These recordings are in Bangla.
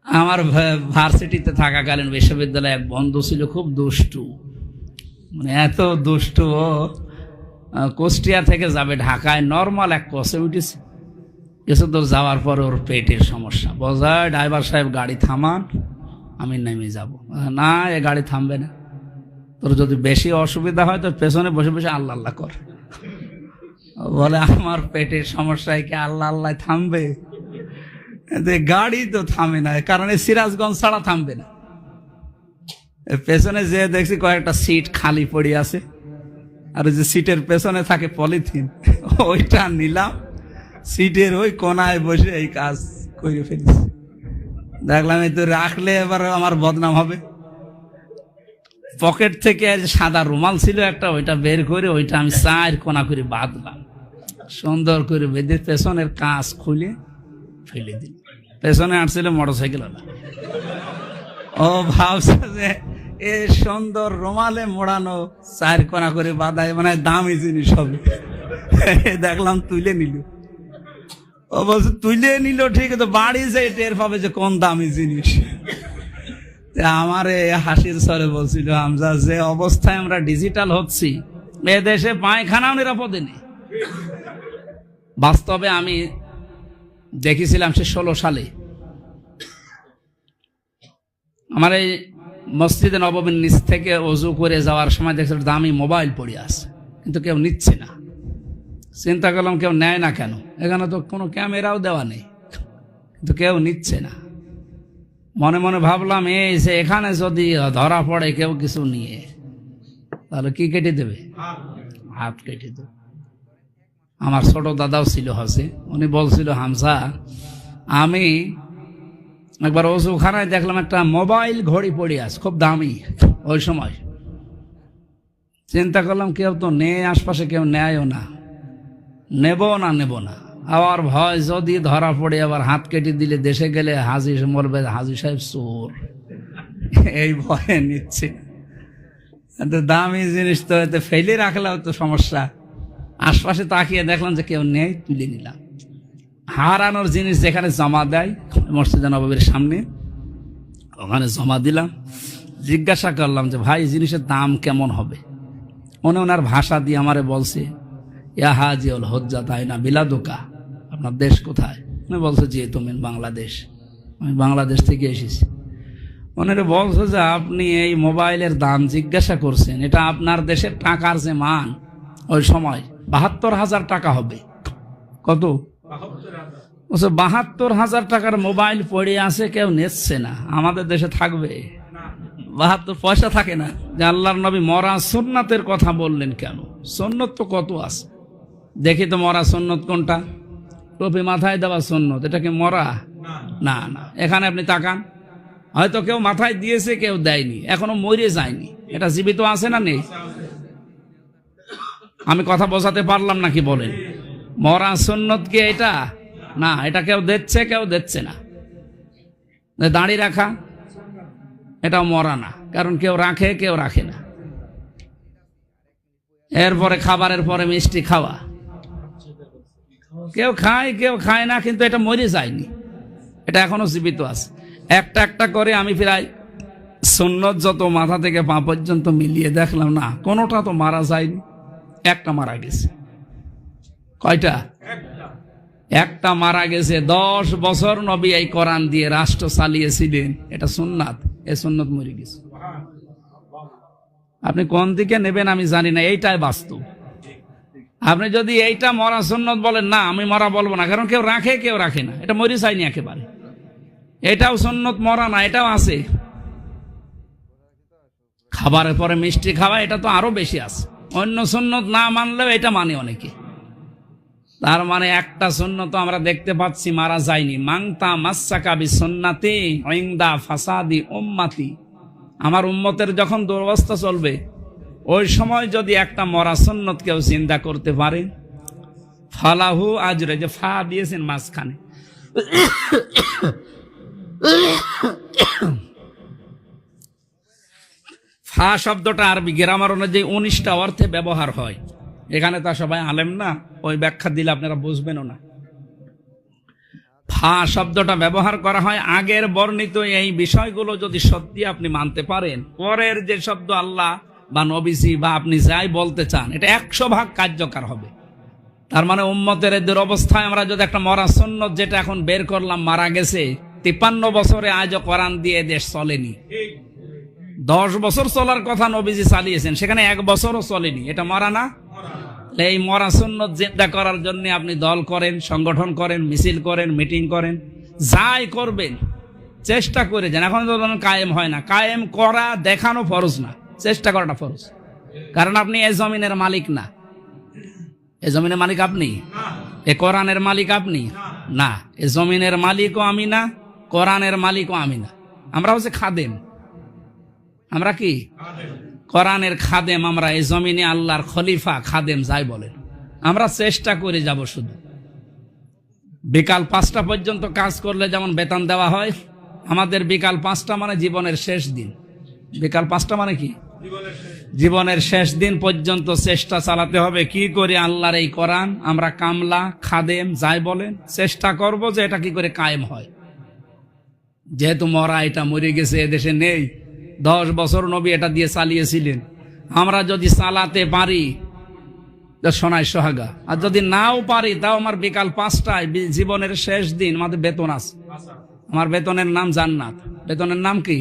আমার ভার্সিটিতে থাকাকালীন বিশ্ববিদ্যালয়ে এক বন্ধু ছিল, খুব দুষ্টু, মানে এত দুষ্টু। ও কুষ্টিয়া থেকে যাবে ঢাকায়, নর্মাল এক কোচে উঠেছে। কিছু দূর যাওয়ার পর ওর পেটের সমস্যা, বোঝায় ড্রাইভার সাহেব গাড়ি থামান, আমি নেমে যাব। না, এ গাড়ি থামবে না, তোর যদি বেশি অসুবিধা হয় তো পেছনে বসে বসে আল্লাহ আল্লাহ কর। বলে আমার পেটের সমস্যায় কি আল্লাহ আল্লাহ থামবে? গাড়ি তো থামে না, কারণ এই সিরাজগঞ্জ ছাড়া থামবে না। পেছনে যে দেখছি কয়েকটা সিট খালি পড়ে আছে, আর যে সিটের পেছনে থাকে পলিথিন, ওইটা নিলাম, সিটের ওই কোনায় বসে এই কাজ করে ফেলেছি। দেখলাম এই তো রাখলে এবার আমার বদনাম হবে। পকেট থেকে সাদা রুমাল ছিল একটা, ওইটা বের করে ওইটা আমি 4 কোনা করে বাঁধলাম, সুন্দর করে বেঁধে পেছনের কাঁচ খুলে ফেলে দিল। পেছনে আসছিল মোটরসাইকেল। ও ভাবছে যে এ সুন্দর রুমালে মোড়ানো 4 কোনা করে বাঁধায়, মানে দামি জিনিস হবে। দেখলাম তুলে নিল। ও বলছে তুলে নিল ঠিক আছে, বাড়ি যাই টের পাবে যে কোন দামি জিনিস। আমার হাসির স্বরে বলছিল, হামজা যে অবস্থায় আমরা ডিজিটাল হচ্ছি, এ দেশে পায়খানাও নিরাপদে নেই। বাস্তবে আমি দেখেছিলাম সে 16 সালে আমার এই মসজিদে নববীর নিচ থেকে ওযু করে যাওয়ার সময় দেখছি দামি মোবাইল পড়ে আছে, কিন্তু কেউ নিচ্ছে না। চিন্তা করলাম কেউ নেয় না কেন, এখানে তো কোনো ক্যামেরাও দেওয়া নেই, কিন্তু কেউ নিচ্ছে না। মনে মনে ভাবলাম এই যে এখানে যদি ধরা পড়ে কেউ কিছু নিয়ে, তাহলে কি কেটে দেবে? হাত কেটে দেবে। আমার ছোট দাদাও ছিল হসে, উনি বলছিল, হামজা আমি একবার ওযুখানায় দেখলাম একটা মোবাইল ঘড়ি পড়ে আছে, খুব দামি ওই সময়। চিন্তা করলাম কেউ তো নেই আশপাশে, কেউ নেয়ও না, নেব না। আবার ভয় যদি ধরা পড়ে আবার হাত কেটে দিলে দেশে গেলে হাজি বলবে হাজি সাহেব চোর, এই ভয়ে নিচ্ছে। দামি জিনিস তো এতে ফেলে রাখলেও তো সমস্যা। আশপাশে তাকিয়ে দেখলাম যে কেউ নেই, তুলে নিলাম। হারানোর জিনিস যেখানে জমা দেয় মসজিদে নববীর সামনে, ওখানে জমা দিলাম। জিজ্ঞাসা করলাম যে ভাই জিনিসের দাম কেমন হবে? ওনার ভাষা দিয়ে আমারে বলছে, ইয়া হাজিউল হজ্জা তাই না বিলাদুকা, আপনার দেশ কোথায়? উনি বলছে যে তুমি বাংলাদেশ। আমি বাংলাদেশ থেকে এসেছি। ওনারা বলছে যে আপনি এই মোবাইলের দাম জিজ্ঞাসা করছেন, এটা আপনার দেশের টাকার যে মান ওই সময় 72,000 টাকা হবে। কত? 72,000 টাকার মোবাইল পড়ে আছে, কেউ নিচ্ছে না। আমাদের দেশে থাকবে 72 পয়সা থাকে না। যে আল্লাহর নবী মরা সুন্নাতের কথা বললেন কেন? সুন্নত তো কত আছে, দেখি তো মরা সুন্নত কোনটা? টুপি মাথায় দেওয়া সুন্নত, এটা কি মরা? না। এখানে আপনি তাকান, হয়তো কেউ মাথায় দিয়েছে, কেউ দেয়নি, এখনো মরে যায়নি, এটা জীবিত আছে না নেই? আমি কথা বোঝাতে পারলাম নাকি বলেন? মরা সুন্নত কি এটা? না, এটা কেউ দিচ্ছে, কেউ দিচ্ছে না। দাড়ি রাখা, এটাও মরা না, কারণ কেউ রাখে, কেউ রাখে না। এরপরে খাবারের পরে মিষ্টি খাওয়া, কেউ খায়, কেউ খায় না, কিন্তু এটা মরে যায়নি, এটা এখনো জীবিত আছে। একটা একটা করে আমি প্রায় সুন্নত যত মাথা থেকে পা পর্যন্ত মিলিয়ে দেখলাম, না কোনোটা তো মারা যায়নি, একটা মারা গেছে। কয়টা? একটা মারা গেছে। 10 বছর নবী এই কোরআন দিয়ে রাষ্ট্র চালিয়েছিলেন, এটা সুন্নাত, এই সুন্নত মরে গেছে। আপনি কোন দিকে নেবেন আমি জানি না, এইটাই বাস্তব। আপনি যদি এইটা মরা সুন্নত বলেন, না আমি মরা বলবো না, কারণ কেউ রাখে, কেউ রাখে না, এটা মরে যায়নি একেবারে। এটাও সুন্নত, মরা না, এটাও আছে। খাবারের পরে মিষ্টি খাওয়া, এটা তো আরো বেশি আছে। অন্য সুন্নত না মানলেও এটা মানে অনেকে। তার মানে একটা সুন্নত আমরা দেখতে পাচ্ছি মারা যায়নি। মাংতা মাসসাকা বিসুন্নতি ইনদা ফাসাদি উম্মতি, আমার উম্মতের যখন দুরবস্থা চলবে, ওই সময় যদি একটা মরা সুন্নত কেউ চিন্তা করতে পারে, ফালাহু আজরে, যে ফা দিয়েছেন মাঝখানে, ফা শব্দটা আরবি গ্রামার অনুযায়ী 19টা অর্থে ব্যবহার হয়। এখানে তা সবাই আলেম না, ওই ব্যাখ্যা দিলে আপনারা বুঝবেনও না। ফা শব্দটা ব্যবহার করা হয় আগের বর্ণিত এই বিষয়গুলো যদি সত্যি আপনি মানতে পারেন, পরের যে শব্দ আল্লাহ বা নবীজি বা আপনি যাই বলতে চান এটা 100% কার্যকর হবে। তার মানে উম্মতের এদের অবস্থায় আমরা যদি একটা মরা সুন্নত যেটা এখন বের করলাম মারা গেছে, 53 বছরে আজও কোরআন দিয়ে দেশ চলেনি। 10 বছর চলার কথা নবীজি চালিয়েছেন, সেখানে 1 বছরও চলেনি, এটা মরা না? এই মরা সুন্নত জিন্দা করার জন্য আপনি দল করেন, সংগঠন করেন, মিছিল করেন, মিটিং করেন, যাই করবেন চেষ্টা করে যান। এখন তো কায়েম হয় না, কায়েম করা দেখানো ফরজ না, চেষ্টা করাটা ফরজ। কারণ আপনি এই জমিনের মালিক না। এ জমিনের মালিক আপনি? এ কোরআনের মালিক আপনি না। এ জমিনের মালিকও আমি না, কোরআনের মালিকও আমি না। আমরা হচ্ছে খাদেম। আমরা কি? কোরআনের খাদেম। আমরা এই জমিনে আল্লাহর খলিফা, খাদেম যাই বলেন। আমরা চেষ্টা করে যাব। শুধু বিকাল 5টা পর্যন্ত কাজ করলে যেমন বেতন দেওয়া হয়, আমাদের বিকাল 5টা মানে জীবনের শেষ দিন। বিকাল 5টা মানে কি? জীবনের শেষ দিন পর্যন্ত চেষ্টা চালাতে হবে কি করে আল্লাহর এই কোরআন, আমরা কামলা, খাদেম যাই বলেন, চেষ্টা করব যে এটা কি করে কায়েম হয়। যেহেতু মরা, এটা মরে গেছে, এদেশে নেই। 10 বছর নবী এটা দিয়ে চালিয়েছিলেন। আমরা যদি চালাতে পারি সোনায় সোহাগা, আর যদি নাও পারি তাও আমার বিকাল 5টায় জীবনের শেষ দিন আমাদের বেতন আছে। আমার বেতনের নাম জান্নাত। বেতনের নাম কি?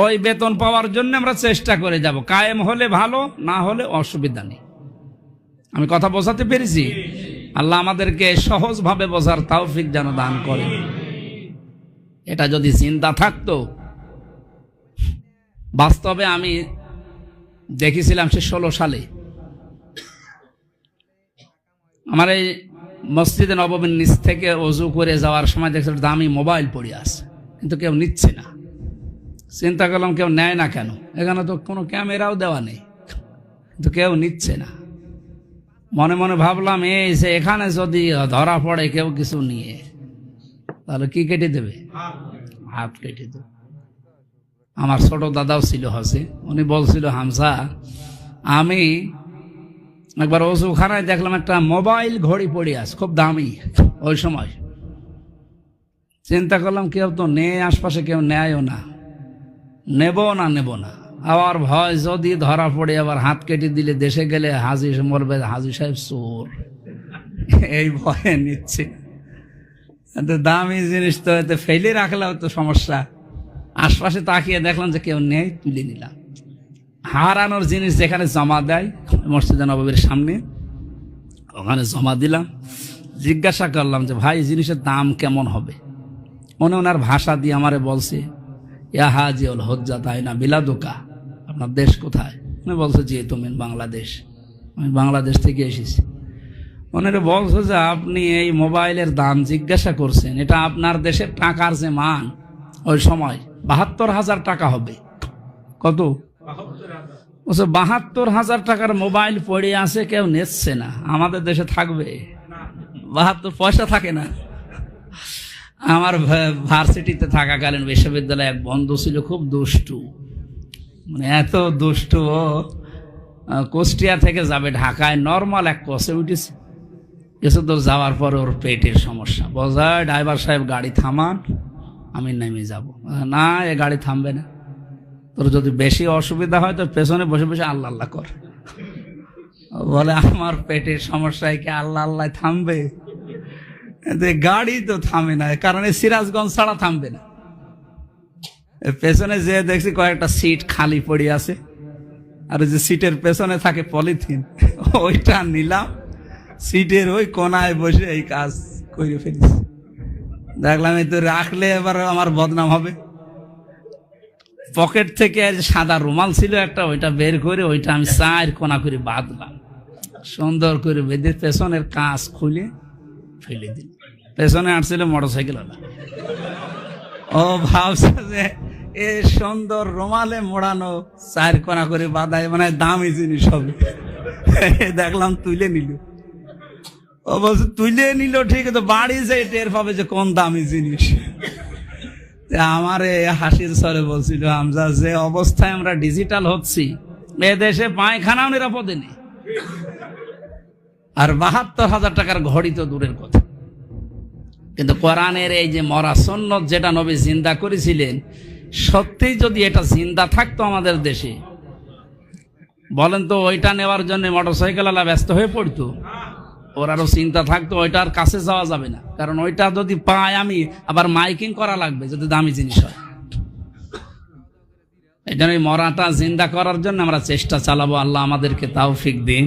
ওই বেতন পাওয়ার জন্য আমরা চেষ্টা করে যাব। কায়েম হলে ভালো, না হলে অসুবিধা নেই। আমি কথা বোঝাতে পেরেছি? আল্লাহ আমাদেরকে সহজভাবে বোঝার তৌফিক যেন দান করে। এটা যদি চিন্তা থাকতো, বাস্তবে আমি দেখেছিলাম সে 16 সালে আমার এই মসজিদে নববীর নিচ থেকে ওযু করে যাওয়ার সময় দেখছিলাম দামি মোবাইল পড়ে আছে, কিন্তু কেউ নিচ্ছে না। চিন্তা করলাম কেউ নেয় না কেন, এখানে তো কোনো ক্যামেরাও দেওয়া নেই, কিন্তু কেউ নিচ্ছে না। মনে মনে ভাবলাম এই যে এখানে যদি ধরা পড়ে কেউ কিছু নিয়ে, তাহলে কি কেটে দেবে? হাত কেটে দেবে। আমার ছোট দাদাও ছিল হসে, উনি বলছিল হামজা, আমি একবার ওযুখানায় দেখলাম একটা মোবাইল ঘড়ি পড়ে আছে, খুব দামি ওই সময়। চিন্তা করলাম কেউ তো নেই আশপাশে, কেউ নেয়ও না, নেব না। আবার ভয় যদি ধরা পড়ে আবার হাত কেটে দিলে দেশে গেলে হাজি বলবে হাজি সাহেব চোর, এই ভয়ে নিচ্ছে। দামি জিনিস তো এতে ফেলে রাখলেও তো সমস্যা। আশপাশে তাকিয়ে দেখলাম যে কেউ নেই, তুলে নিলাম। হারানোর জিনিস যেখানে জমা দেয় মসজিদে নববীর সামনে, ওখানে জমা দিলাম। জিজ্ঞাসা করলাম যে ভাই জিনিসের দাম কেমন হবে? উনি ওনার ভাষা দিয়ে আমারে বলছে, ইয়া হাজিউল হজ্জা তাই না বিলাদুকা, আপনার দেশ কোথায়? উনি বলছে যে তুমি বাংলাদেশ। আমি বাংলাদেশ থেকে এসেছি। ওনারে বলছে যে আপনি এই মোবাইলের দাম জিজ্ঞাসা করছেন, এটা আপনার দেশের টাকার যে মান ওই সময় ৭২,০০০ টাকা হবে। কত? ৭২,০০০ টাকার মোবাইল পড়ে আছে, কেউ নিচ্ছে না। আমাদের দেশে থাকবে? ৭২ পয়সা থাকে না। আমার ভার্সিটিতে থাকাকালীন বিশ্ববিদ্যালয়ে এক বন্ধু ছিল, খুব দুষ্টু, মানে এত দুষ্টু। ও কুষ্টিয়া থেকে যাবে ঢাকায়, নর্মাল এক কোচে উঠেছে। কিছু দূর যাওয়ার পর ওর পেটের সমস্যা। বোঝায় ড্রাইভার সাহেব গাড়ি থামান, আমি নেমে যাব। না, এ গাড়ি থামবে না, তোর যদি বেশি অসুবিধা হয় তো পেছনে বসে বসে আল্লাহ আল্লাহ কর। বলে আমার পেটের সমস্যায় কি আল্লাহ আল্লাহ থামবে? গাড়ি তো থামে না, কারণ সিরাজগঞ্জ ছাড়া থামবে না। পেছনে যে দেখছি কয়েকটা সিট খালি পড়ে আছে, আর যে সিটের পেছনে থাকে পলিথিন, ওইটা নিলাম, সিটের ওই কোনায় বসে এই কাজ করে ফেলেছি। দেখলাম এই তো রাখলে এবার আমার বদনাম হবে। পকেট থেকে সাদা রুমাল ছিল একটা, ওইটা বের করে ওইটা আমি 4 কোনা করে বাঁধলাম, সুন্দর করে বেঁধে পেছনের কাঁচ খুলে ফেলে দিল। পেছনে আসছিল মোটরসাইকেল। ও ভাবছে যে এ সুন্দর রুমালে মোড়ানো 4 কোনা করে বাঁধায় মানে দামি জিনিস হবে। দেখলাম তুলে নিল। ও বলছে তুলে নিল ঠিক, তো বাড়ি যাই টের পাবে যে কোন দামি জিনিস। আমার হাসির স্বরে বলছিল, হামজা যে অবস্থায় আমরা ডিজিটাল হচ্ছি, এ দেশে পায়খানাও নিরাপদে নেই। আর ৭২,০০০ টাকার ঘড়ি তো দূরের কথা। কিন্তু কোরআনের এই যে মরা সুন্নত যেটা নবী জিন্দা করেছিলেন, সত্যিই যদি এটা জিন্দা থাকতো আমাদের দেশে, বলেন তো ওইটা নেওয়ার জন্য মোটরসাইকেল আলা ব্যস্ত হয়ে পড়তো? ওর আরো চিন্তা থাকতো ওইটার কাছে যাওয়া যাবে না, কারণ ওইটা যদি পাই আমি আবার মাইকিং করা লাগবে যদি দামি জিনিস হয়। এই জন্য মরাটা জিন্দা করার জন্য আমরা চেষ্টা চালাবো। আল্লাহ আমাদেরকে তৌফিক দিন।